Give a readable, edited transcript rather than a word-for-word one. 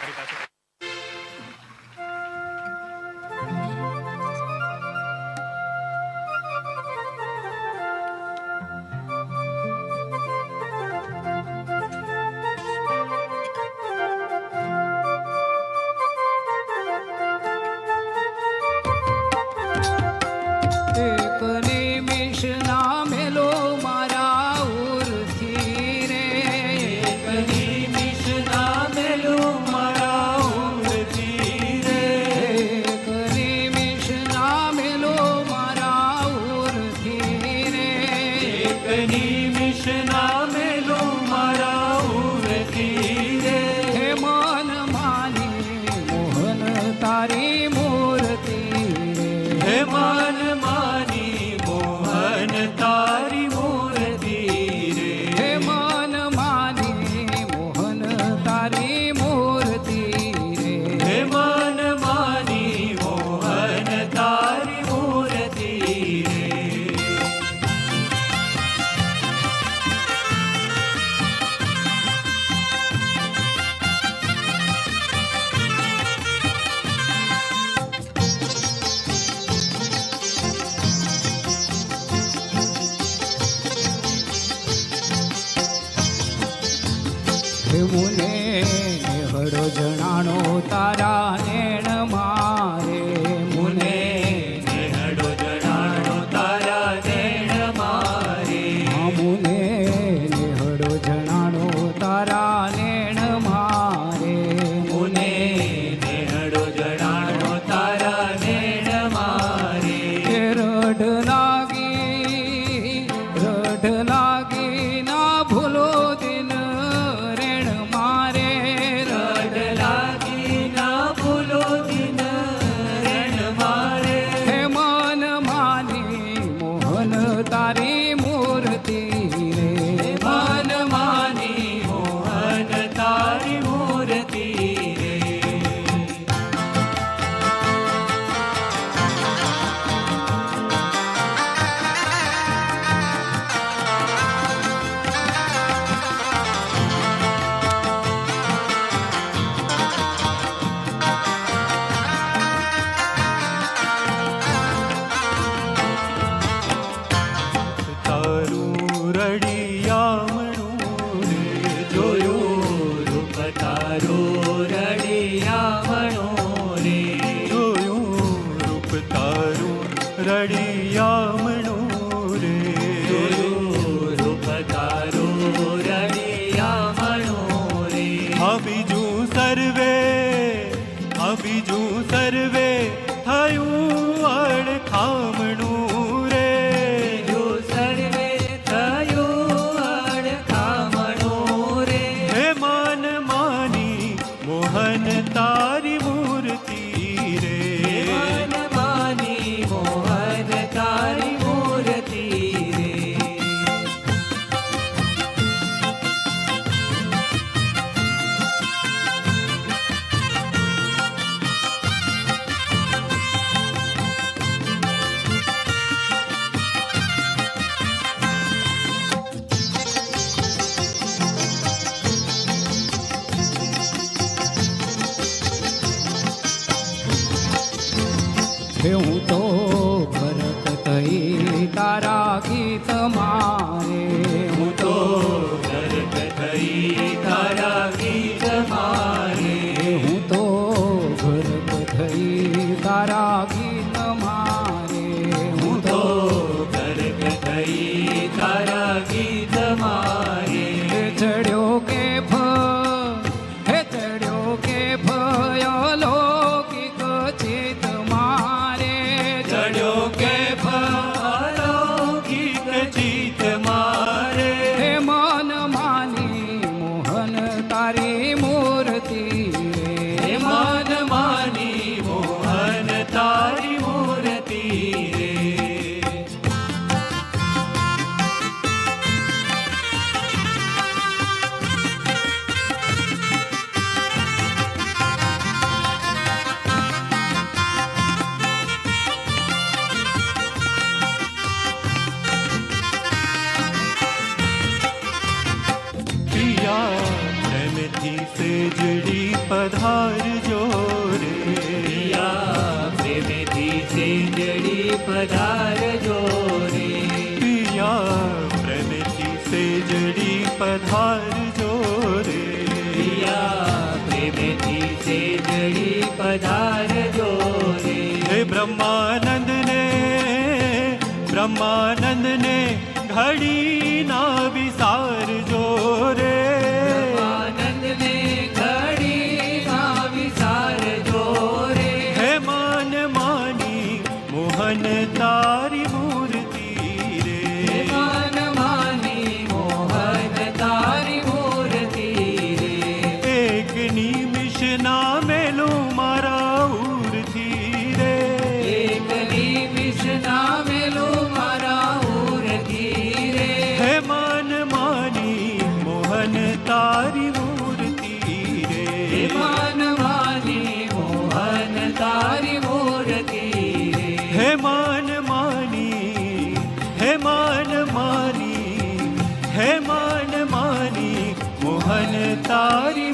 ફરી પાછું મુને હડો જણાણો તારા નેણ મારે મુને હડો જણાણો તારા નેણ મારે મુને હડો જણાણો તારા નેણ મારે મુને હડો જણાણો તારા નેણ મારે રઢ લાગી ના ભૂલો દિન તારી મૂર્તિ રે મન માની મોહન તારી મૂર્તિ રે રડિયામણો રે રૂપ તારો રડિયામણો રે આ બીજું સર્વે થયું અડખામણું રે સર્વે થયું અડખામણું રે હે મન માની મોહન તારી મૂર્તિ રે મન માની મોહન તારી મૂર્તિ રે હું તો ભરત થઈ તારા ગીત મારે હું તો ભરત થઈ તારા ગીત મારે હું તો ભરત થઈ તારા ગીત મારે હું તો ભરત થઈ તારા ગીત મારે ચડ્યો કે ભયો લૌકિક ચિત મારે ચડ્યો કે અલૌકિક ચિત મારે હે મન માની મોહન તારી મૂર્તિ હે મન માની મોહન તારી મૂર્તિ રે પ્રિયા પ્રેમથી સેજડી પધાર તે જડી પધારજો રે હે બ્રહ્માનંદને ઘડી ના વિસારજો રે આનંદને ઘડી ના વિસારજો રે હે માન માની મોહન તારી મૂર્તિ રે મન માની મોહન તારી મૂર્તિ રે એક નિમિષ ના મેલું મારા ઉરથી રે એક નિમિષ ના મેલું મારા ઉરથી રે હે માન માની મોહન તારી મૂર્તિ રે મન માની મોહન તારી મૂર્તિ રે હે માન માની મોહન તારી